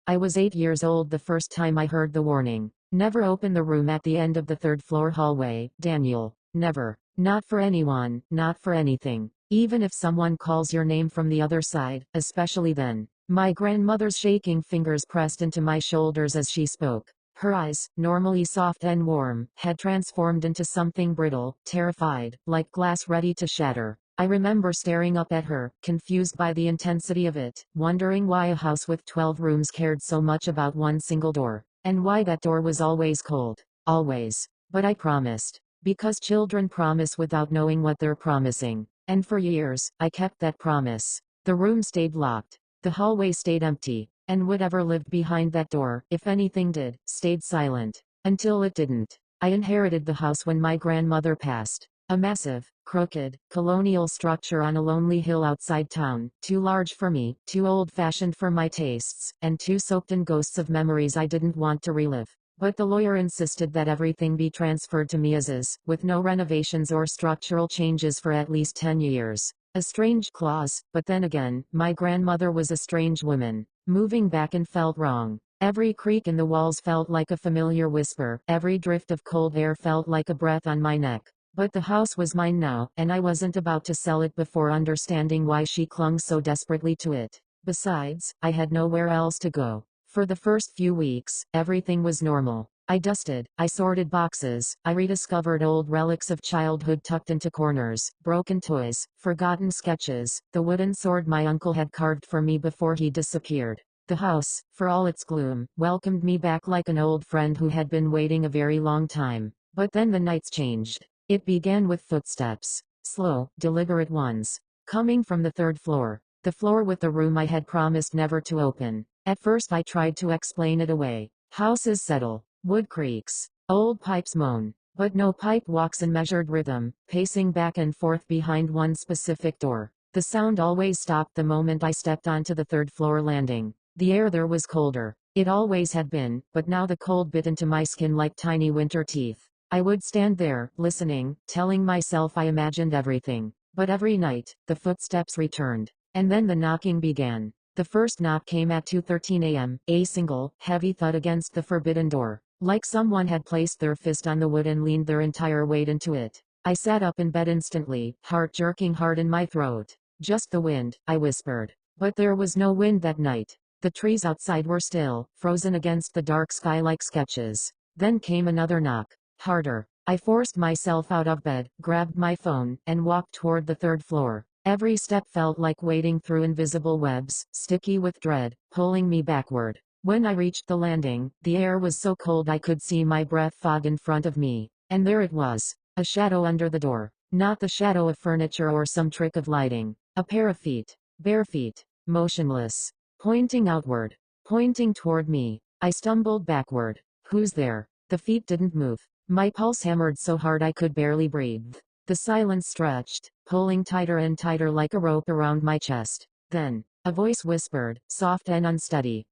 I was 8 years old the first time I heard the warning. Never open the room at the end of the third floor hallway, Daniel. Never. Not for anyone, not for anything. Even if someone calls your name from the other side, especially then. My grandmother's shaking fingers pressed into my shoulders as she spoke. Her eyes, normally soft and warm, had transformed into something brittle, terrified, like glass ready to shatter. I remember staring up at her, confused by the intensity of it, wondering why a house with 12 rooms cared so much about one single door, and why that door was always cold. Always. But I promised. Because children promise without knowing what they're promising. And for years, I kept that promise. The room stayed locked. The hallway stayed empty. And whatever lived behind that door, if anything did, stayed silent. Until it didn't. I inherited the house when my grandmother passed. A massive, crooked, colonial structure on a lonely hill outside town, too large for me, too old-fashioned for my tastes, and too soaked in ghosts of memories I didn't want to relive. But the lawyer insisted that everything be transferred to me as is, with no renovations or structural changes for at least 10 years. A strange clause, but then again, my grandmother was a strange woman. Moving back and felt wrong. Every creak in the walls felt like a familiar whisper, every drift of cold air felt like a breath on my neck. But the house was mine now, and I wasn't about to sell it before understanding why she clung so desperately to it. Besides, I had nowhere else to go. For the first few weeks, everything was normal. I dusted, I sorted boxes, I rediscovered old relics of childhood tucked into corners, broken toys, forgotten sketches, the wooden sword my uncle had carved for me before he disappeared. The house, for all its gloom, welcomed me back like an old friend who had been waiting a very long time. But then the nights changed. It began with footsteps. Slow, deliberate ones. Coming from the third floor. The floor with the room I had promised never to open. At first I tried to explain it away. Houses settle. Wood creaks. Old pipes moan. But no pipe walks in measured rhythm, pacing back and forth behind one specific door. The sound always stopped the moment I stepped onto the third floor landing. The air there was colder. It always had been, but now the cold bit into my skin like tiny winter teeth. I would stand there, listening, telling myself I imagined everything. But every night, the footsteps returned. And then the knocking began. The first knock came at 2:13 a.m., a single, heavy thud against the forbidden door. Like someone had placed their fist on the wood and leaned their entire weight into it. I sat up in bed instantly, heart jerking hard in my throat. Just the wind, I whispered. But there was no wind that night. The trees outside were still, frozen against the dark sky like sketches. Then came another knock. Harder. I forced myself out of bed, grabbed my phone, and walked toward the third floor. Every step felt like wading through invisible webs, sticky with dread, pulling me backward. When I reached the landing, the air was so cold I could see my breath fog in front of me. And there it was. A shadow under the door. Not the shadow of furniture or some trick of lighting. A pair of feet. Bare feet. Motionless. Pointing outward. Pointing toward me. I stumbled backward. Who's there? The feet didn't move. My pulse hammered so hard I could barely breathe. The silence stretched, pulling tighter and tighter like a rope around my chest. Then, a voice whispered, soft and unsteady,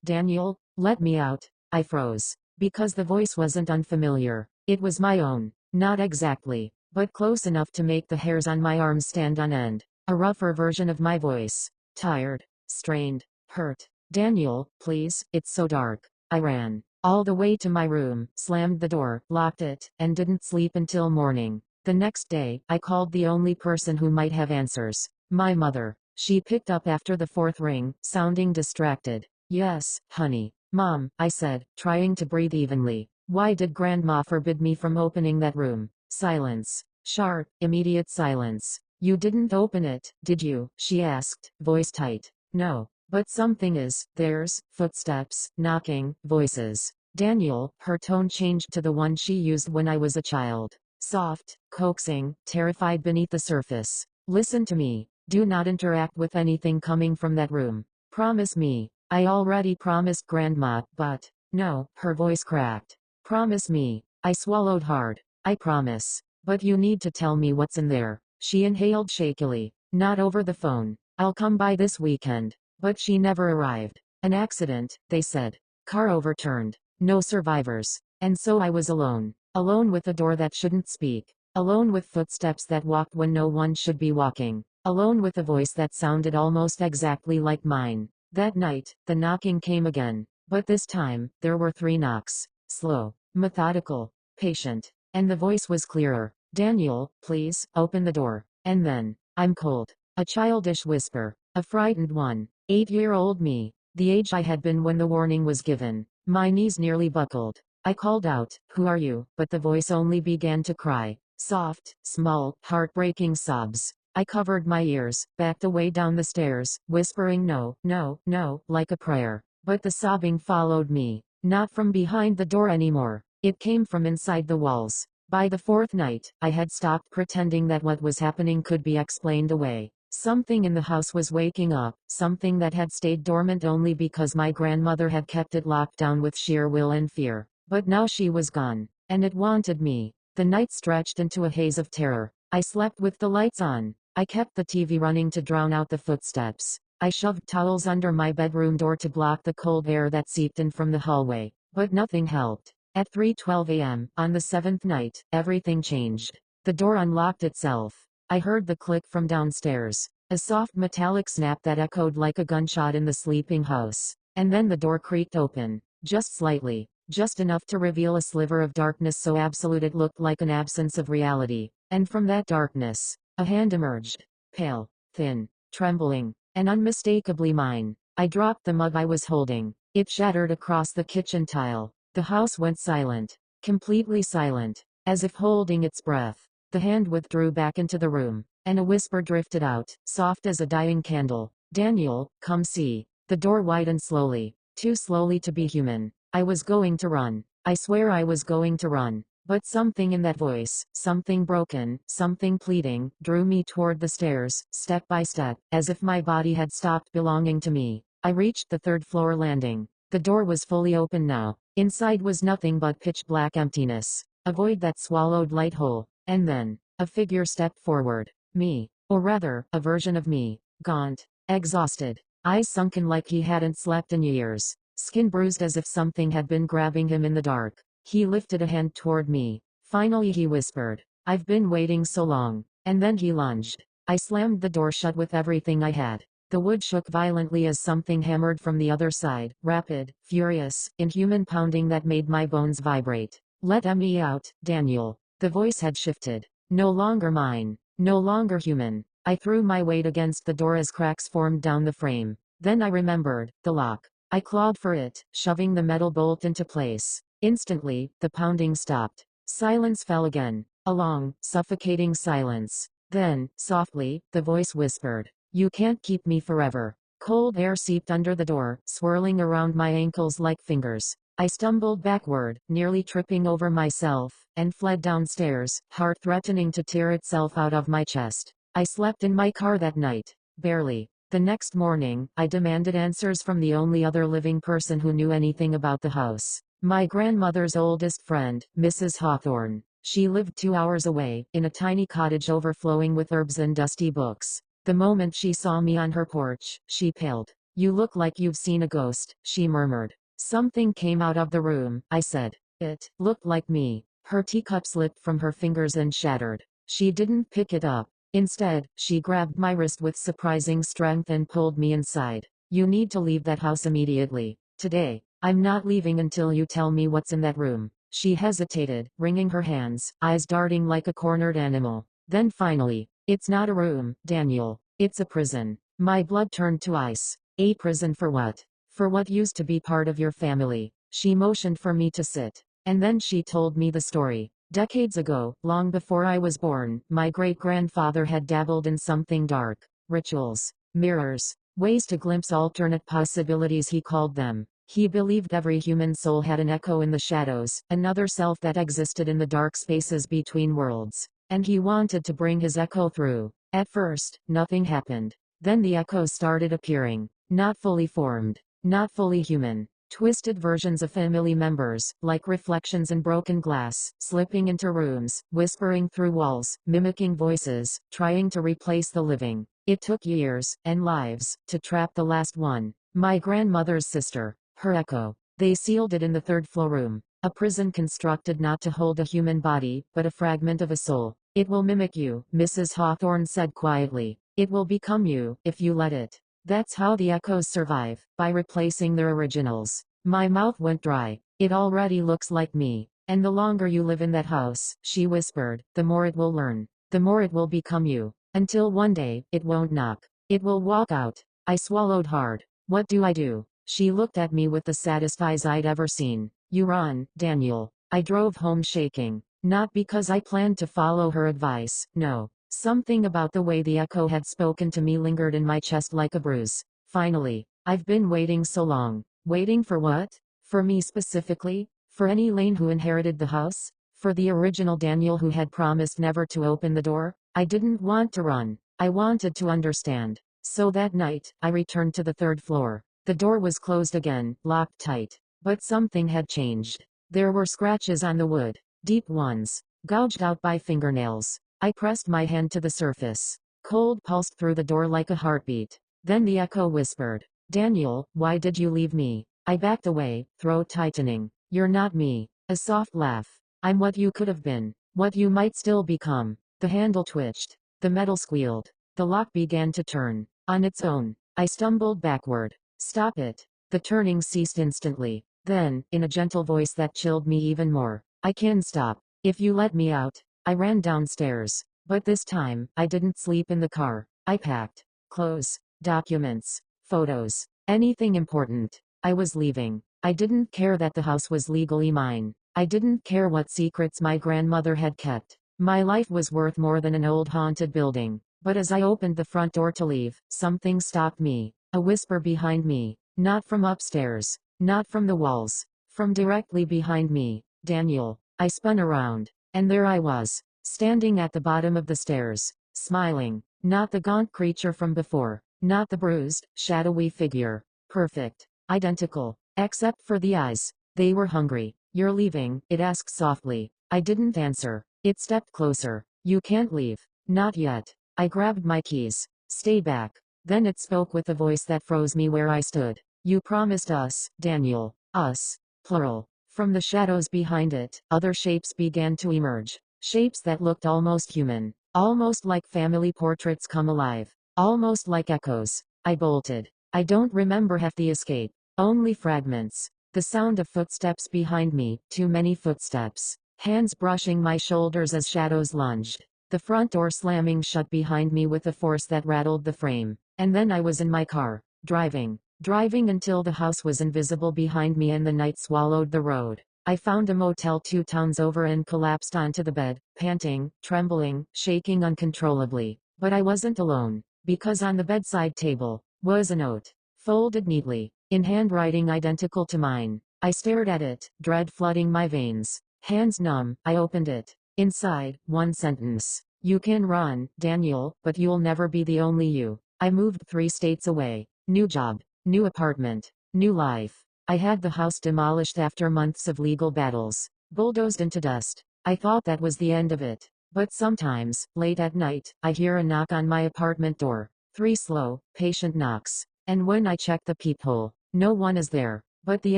Daniel, let me out." I froze. Because the voice wasn't unfamiliar. It was my own. Not exactly, but close enough to make the hairs on my arms stand on end. A rougher version of my voice. Tired, strained, hurt. "Daniel, please, it's so dark." I ran. All the way to my room, slammed the door, locked it, and didn't sleep until morning. The next day, I called the only person who might have answers. My mother. She picked up after the fourth ring, sounding distracted. "Yes, honey." "Mom," I said, trying to breathe evenly. "Why did Grandma forbid me from opening that room?" Silence. Sharp, immediate silence. "You didn't open it, did you?" she asked, voice tight. "No. But something is, there's, footsteps, knocking, voices." "Daniel," her tone changed to the one she used when I was a child. Soft, coaxing, terrified beneath the surface. "Listen to me. Do not interact with anything coming from that room. Promise me." I already promised Grandma, but... "No," her voice cracked. "Promise me." I swallowed hard. "I promise. But you need to tell me what's in there." She inhaled shakily. "Not over the phone. I'll come by this weekend." But she never arrived. "An accident," they said. "Car overturned. No survivors." And so I was alone. Alone with a door that shouldn't speak. Alone with footsteps that walked when no one should be walking. Alone with a voice that sounded almost exactly like mine. That night, the knocking came again. But this time, there were 3 knocks. Slow, methodical, patient. And the voice was clearer. Daniel, please, open the door. And then, I'm cold. A childish whisper. A frightened one. 8-year-old me. The age I had been when the warning was given. My knees nearly buckled. I called out, who are you? But the voice only began to cry. Soft, small, heartbreaking sobs. I covered my ears, backed away down the stairs, whispering no, no, no, like a prayer. But the sobbing followed me. Not from behind the door anymore. It came from inside the walls. By the 4th night, I had stopped pretending that what was happening could be explained away. Something in the house was waking up, something that had stayed dormant only because my grandmother had kept it locked down with sheer will and fear. But now she was gone, and it wanted me. The night stretched into a haze of terror. I slept with the lights on. I kept the TV running to drown out the footsteps. I shoved towels under my bedroom door to block the cold air that seeped in from the hallway. But nothing helped. At 3:12 a.m., on the 7th night, everything changed. The door unlocked itself. I heard the click from downstairs. A soft metallic snap that echoed like a gunshot in the sleeping house. And then the door creaked open. Just slightly. Just enough to reveal a sliver of darkness so absolute it looked like an absence of reality. And from that darkness, a hand emerged. Pale, thin, trembling, and unmistakably mine. I dropped the mug I was holding. It shattered across the kitchen tile. The house went silent. Completely silent. As if holding its breath. The hand withdrew back into the room, and a whisper drifted out, soft as a dying candle. Daniel, come see. The door widened slowly. Too slowly to be human. I was going to run. I swear I was going to run. But something in that voice, something broken, something pleading, drew me toward the stairs, step by step, as if my body had stopped belonging to me. I reached the 3rd floor landing. The door was fully open now. Inside was nothing but pitch-black emptiness. A void that swallowed light whole. And then, a figure stepped forward. Me. Or rather, a version of me. Gaunt. Exhausted. Eyes sunken like he hadn't slept in years. Skin bruised as if something had been grabbing him in the dark. He lifted a hand toward me. Finally he whispered. I've been waiting so long. And then he lunged. I slammed the door shut with everything I had. The wood shook violently as something hammered from the other side. Rapid, furious, inhuman pounding that made my bones vibrate. Let me out, Daniel. The voice had shifted. No longer mine. No longer human. I threw my weight against the door as cracks formed down the frame. Then I remembered. The lock. I clawed for it, shoving the metal bolt into place. Instantly, the pounding stopped. Silence fell again. A long, suffocating silence. Then, softly, the voice whispered. You can't keep me forever. Cold air seeped under the door, swirling around my ankles like fingers. I stumbled backward, nearly tripping over myself, and fled downstairs, heart threatening to tear itself out of my chest. I slept in my car that night. Barely. The next morning, I demanded answers from the only other living person who knew anything about the house. My grandmother's oldest friend, Mrs. Hawthorne. She lived 2 hours away, in a tiny cottage overflowing with herbs and dusty books. The moment she saw me on her porch, she paled. You look like you've seen a ghost, she murmured. Something came out of the room, I said. It looked like me. Her teacup slipped from her fingers and shattered. She didn't pick it up. Instead, she grabbed my wrist with surprising strength and pulled me inside. You need to leave that house immediately. Today. I'm not leaving until you tell me what's in that room. She hesitated, wringing her hands, eyes darting like a cornered animal. Then finally, it's not a room, Daniel. It's a prison. My blood turned to ice. A prison for what? For what used to be part of your family. She motioned for me to sit. And then she told me the story. Decades ago, long before I was born, my great-grandfather had dabbled in something dark. Rituals. Mirrors. Ways to glimpse alternate possibilities he called them. He believed every human soul had an echo in the shadows, another self that existed in the dark spaces between worlds. And he wanted to bring his echo through. At first, nothing happened. Then the echoes started appearing. Not fully formed. Not fully human. Twisted versions of family members, like reflections in broken glass, slipping into rooms, whispering through walls, mimicking voices, trying to replace the living. It took years, and lives, to trap the last one. My grandmother's sister. Her echo. They sealed it in the 3rd floor room. A prison constructed not to hold a human body, but a fragment of a soul. It will mimic you, Mrs. Hawthorne said quietly. It will become you, if you let it. That's how the echoes survive, by replacing their originals. My mouth went dry. It already looks like me. And the longer you live in that house, she whispered, the more it will learn. The more it will become you. Until one day, it won't knock. It will walk out. I swallowed hard. What do I do? She looked at me with the saddest eyes I'd ever seen. You run, Daniel. I drove home shaking. Not because I planned to follow her advice, no. Something about the way the echo had spoken to me lingered in my chest like a bruise. Finally, I've been waiting so long. Waiting for what? For me specifically? For any Lane who inherited the house? For the original Daniel who had promised never to open the door? I didn't want to run. I wanted to understand. So that night, I returned to the third floor. The door was closed again, locked tight. But something had changed. There were scratches on the wood. Deep ones. Gouged out by fingernails. I pressed my hand to the surface. Cold pulsed through the door like a heartbeat. Then the echo whispered. Daniel, why did you leave me? I backed away, throat tightening. You're not me. A soft laugh. I'm what you could have been. What you might still become. The handle twitched. The metal squealed. The lock began to turn. On its own. I stumbled backward. Stop it. The turning ceased instantly. Then, in a gentle voice that chilled me even more. I can stop. If you let me out. I ran downstairs. But this time, I didn't sleep in the car. I packed. Clothes. Documents. Photos. Anything important. I was leaving. I didn't care that the house was legally mine. I didn't care what secrets my grandmother had kept. My life was worth more than an old haunted building. But as I opened the front door to leave, something stopped me. A whisper behind me. Not from upstairs. Not from the walls. From directly behind me. Daniel. I spun around. And there I was. Standing at the bottom of the stairs. Smiling. Not the gaunt creature from before. Not the bruised, shadowy figure. Perfect. Identical. Except for the eyes. They were hungry. You're leaving, it asked softly. I didn't answer. It stepped closer. You can't leave. Not yet. I grabbed my keys. Stay back. Then it spoke with a voice that froze me where I stood. You promised us, Daniel. Us. Plural. From the shadows behind it, other shapes began to emerge. Shapes that looked almost human. Almost like family portraits come alive. Almost like echoes. I bolted. I don't remember half the escape. Only fragments. The sound of footsteps behind me, too many footsteps. Hands brushing my shoulders as shadows lunged. The front door slamming shut behind me with a force that rattled the frame. And then I was in my car, driving. Driving until the house was invisible behind me and the night swallowed the road. I found a motel 2 towns over and collapsed onto the bed, panting, trembling, shaking uncontrollably. But I wasn't alone. Because on the bedside table was a note, folded neatly, in handwriting identical to mine. I stared at it, dread flooding my veins. Hands numb, I opened it. Inside, one sentence. You can run, Daniel, but you'll never be the only you. I moved 3 states away. New job. New apartment. New life. I had the house demolished after months of legal battles. Bulldozed into dust. I thought that was the end of it. But sometimes, late at night, I hear a knock on my apartment door. 3 slow, patient knocks. And when I check the peephole, no one is there. But the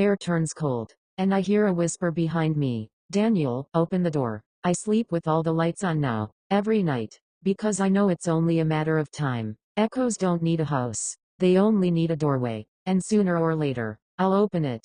air turns cold. And I hear a whisper behind me. Daniel, open the door. I sleep with all the lights on now. Every night. Because I know it's only a matter of time. Echoes don't need a house. They only need a doorway. And sooner or later, I'll open it.